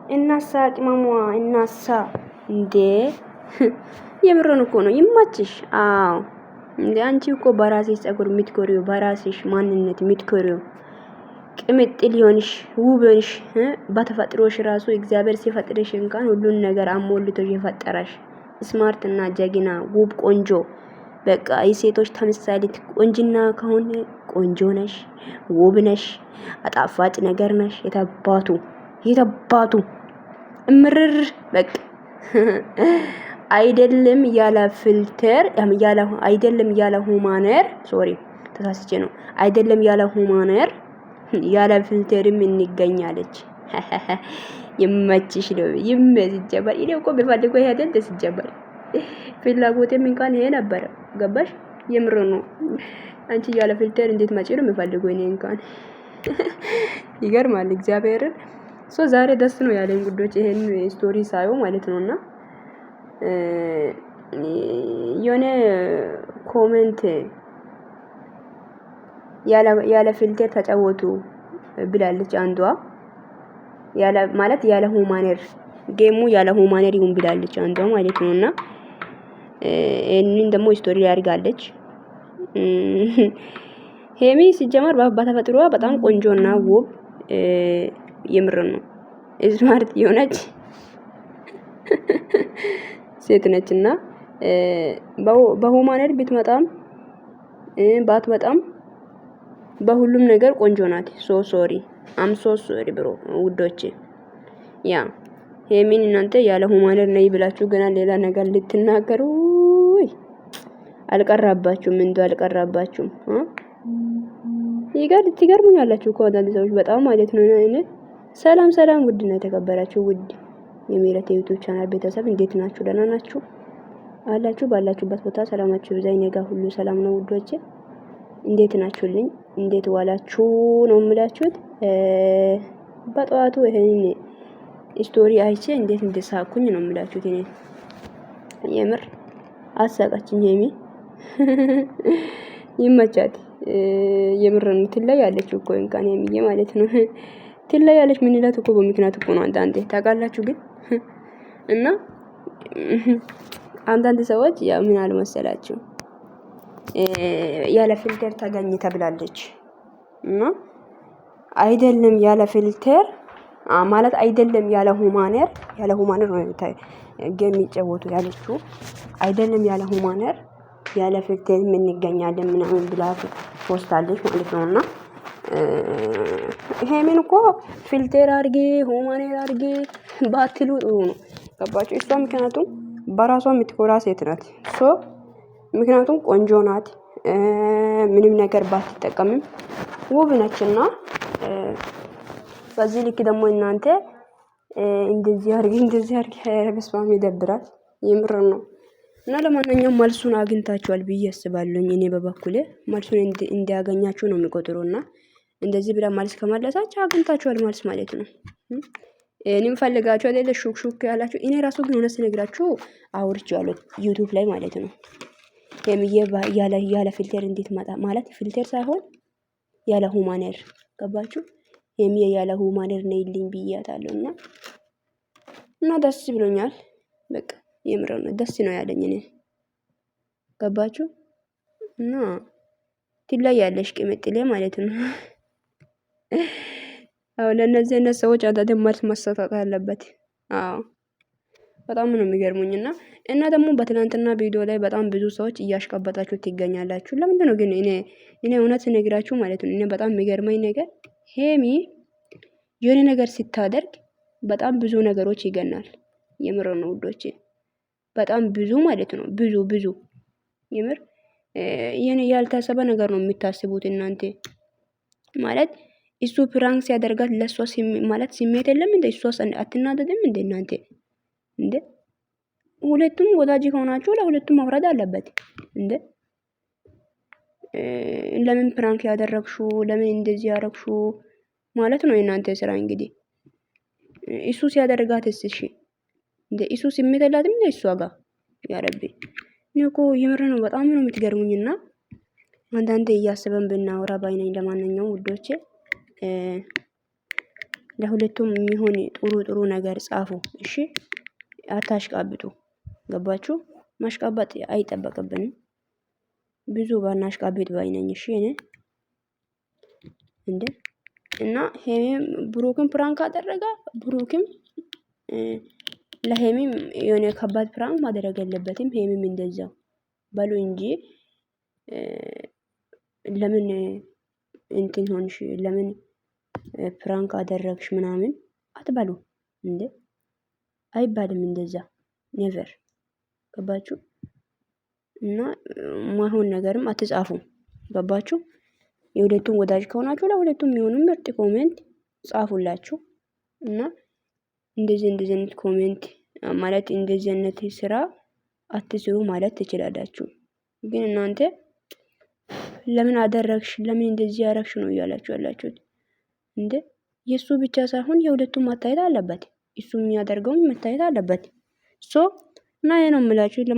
እናሳ ቅመሟ እናሳ እንዴ የምሮን እኮ ነው ይማችሽ። አዎ እንዴ አንቺ እኮ በራስሽ ጸጉር የምትኮሪው በራስሽ ማንነት የምትኮሪው ቅምጥል ሆንሽ ውብ ሆንሽ በተፈጥሮሽ ራሱ እግዚአብሔር ሲፈጥርሽ እንኳን ሁሉን ነገር አሞልቶሽ የፈጠረሽ ስማርት እና ጀግና ውብ ቆንጆ በቃ የሴቶች ተምሳሌት ቆንጅና ከሆነ ቆንጆ ነሽ፣ ውብ ነሽ፣ አጣፋጭ ነገር ነሽ። የተባቱ እምርር በቃ አይደለም ያለ ፊልተር አይደለም ያለ ሁማነር ሶሪ ተሳስቼ ነው። አይደለም ያለ ሁማነር ያለ ፊልተርም እንገኛለች። ይመችሽ ነው ይመዝጀባል። እኔ እኮ በፈልገው ያደል ተስጀባል ፍላጎቴም እንኳን ይሄ ነበር። ገባሽ? የምር ነው። አንቺ ያለ ፊልተር እንዴት ማጪ ነው የምፈልገው እኔ እንኳን ይገርማል። እግዚአብሔርን ዛሬ ደስ ነው ያለኝ ጉዶች ይሄን ስቶሪ ሳይው ማለት ነውና የሆነ ኮሜንት ያለ ፊልተር ተጫወቱ ብላለች አንዷ። ያለ ሁማነር ጌሙ ያለ ሁማነር ይሁን ብላለች አንዷ ማለት ነውና እንን ደግሞ ስቶሪ ያርጋለች። ሄሚ ሲጀመር በተፈጥሮዋ በጣም ቆንጆና ውብ የምር ነው ስማርት የሆነች ሴት ነችና በሁማነር ብትመጣም ባትመጣም በሁሉም ነገር ቆንጆ ናት። ሶሪ ብሮ ውዶቼ ያ ሄሚን እናንተ ያለ ሁማነር ነይ ብላችሁ ገና ሌላ ነገር ልትናገሩ አልቀራባችሁም። እንደው አልቀራባችሁም። ትገርሙኛላችሁ እኮ አንዳንድ ሰዎች በጣም ማለት ነው። እኔ ሰላም ውድና የተከበራችሁ ውድ የሜረት ዩቲዩብ ቻናል ቤተሰብ እንዴት ናችሁ? ደህና ናችሁ አላችሁ? ባላችሁበት ቦታ ሰላማችሁ ይብዛ። እኔ ጋር ሁሉ ሰላም ነው ውዶቼ። እንዴት ናችሁልኝ? እንዴት ዋላችሁ ነው የምላችሁት። በጠዋቱ ይሄን ስቶሪ አይቼ እንዴት እንደሳኩኝ ነው የምላችሁት። እኔ የምር አሳቃችኝ ሄሚ ይመቻት። የምር ነው ትለያለች እኮ እንኳን ሄሚዬ ማለት ነው ትለያለች። ምን ይላት እኮ በምክንያት እኮ ነው አንዳንዴ ታውቃላችሁ። ግን እና አንዳንድ ሰዎች ያው ምን አሉ መሰላችሁ ያለ ፊልተር ተገኘ ተብላለች እና አይደለም ያለ ፊልተር ማለት አይደለም ያለ ሁማነር ነው ጌም የሚጫወቱ ያለችው። አይደለም ያለ ሁማነር ያለ ፊልተር ምን እንገኛለን ምናምን ብላ ፖስታለች ማለት ነውና ሄሚን እኮ ፊልተር አርጌ ሁማነር አርጌ ባትሉ ጥሩ ነው። ገባችሁ? እሷ ምክንያቱም በራሷ የምትኮራ ሴት ናት። ምክንያቱም ቆንጆ ናት። ምንም ነገር ባትጠቀምም ውብ ነችና በዚህ ልክ ደግሞ እናንተ እንደዚህ አርጊ በስማም ይደብራል። የምር ነው። እና ለማንኛውም መልሱን አግኝታችኋል ብዬ አስባለሁ። እኔ በበኩሌ መልሱን እንዲያገኛችሁ ነው የሚቆጥሩና እንደዚህ ብላ መልስ ከመለሳችሁ አግኝታችኋል መልስ ማለት ነው። እኔም ፈልጋችሁ አይደለ ሹክ ያላችሁ። እኔ ራሱ ግን ሆነስ ነግራችሁ አውርቼዋለሁ ዩቲዩብ ላይ ማለት ነው። ሄሚዬ ያለ ፊልተር እንዴት መጣ ማለት ፊልተር ሳይሆን ያለ ሁማነር ገባችሁ? ሄሚዬ ያለ ሁማነር ነይልኝ ብያታለሁና እና ደስ ብሎኛል። በቃ የምር ነው ደስ ነው ያለኝ እኔ ገባችሁ? እና ትለያለሽ ቅምጥሌ ማለት ነው። አዎ ለነዚህ አይነት ሰዎች አንዳንዴ መልስ መሰጠት አለበት። አዎ በጣም ነው የሚገርሙኝና እና ደግሞ በትናንትና ቪዲዮ ላይ በጣም ብዙ ሰዎች እያሽቀበጣችሁ ትገኛላችሁ። ለምንድን ነው ግን እኔ እውነት ነግራችሁ ማለት ነው። እኔ በጣም የሚገርመኝ ነገር ሄሚ የሆነ ነገር ስታደርግ በጣም ብዙ ነገሮች ይገናል። የምር ነው ውዶቼ፣ በጣም ብዙ ማለት ነው። ብዙ የምር የኔ ያልታሰበ ነገር ነው የምታስቡት እናንተ ማለት እሱ ፕራንክ ሲያደርጋት ለሷ ማለት ስሜት የለም እንዴ? እሷ አትናደድም እንዴ እናንተ እንዴ? ሁለቱም ወዳጅ ሆናችሁ ለሁለቱም ማውረድ አለበት እንዴ? ለምን ፕራንክ ያደረግሹ ለምን እንደዚህ ያደረግሹ ማለት ነው የእናንተ ስራ እንግዲህ። እሱ ሲያደርጋትስ እሺ እንዴ? እሱ ስሜት የላትም እንዴ እሷ ጋር? ያ ረቢ እኔ እኮ የምር ነው በጣም ነው የምትገርሙኝና አንዳንዴ እያስበን ብናወራ ባይነኝ። ለማንኛውም ውዶቼ ለሁለቱም የሚሆን ጥሩ ጥሩ ነገር ጻፉ። እሺ አታሽቃብጡ። ገባችሁ? ማሽቃበጥ አይጠበቅብንም። ብዙ ባናሽቃብጥ ባይ ነኝ። እሺ እኔ እንዴ እና ሄሚም ብሩክም ፕራንክ አደረጋ። ብሩክም ለሄሚም የሆነ ከባድ ፕራንክ ማድረግ የለበትም። ሄሚም እንደዛው በሉ እንጂ ለምን እንትን ሆንሽ? ለምን ፕራንክ አደረግሽ ምናምን አትበሉ እንዴ! አይባልም እንደዛ ኔቨር። ገባችሁ? እና ማይሆን ነገርም አትጻፉ። ገባችሁ? የሁለቱም ወዳጅ ከሆናችሁ ለሁለቱም የሚሆኑ ምርጥ ኮሜንት ጻፉላችሁ። እና እንደዚህ አይነት ኮሜንት ማለት እንደዚህ አይነት ስራ አትስሩ ማለት ትችላላችሁ። ግን እናንተ ለምን አደረግሽ፣ ለምን እንደዚህ ያረግሽ ነው እያላችሁ ያላችሁት እንዴ። የሱ ብቻ ሳይሆን የሁለቱም መታየት አለበት። እሱ የሚያደርገውም መታየት አለበት። ሶ እና ይሄ ነው የምላችሁ።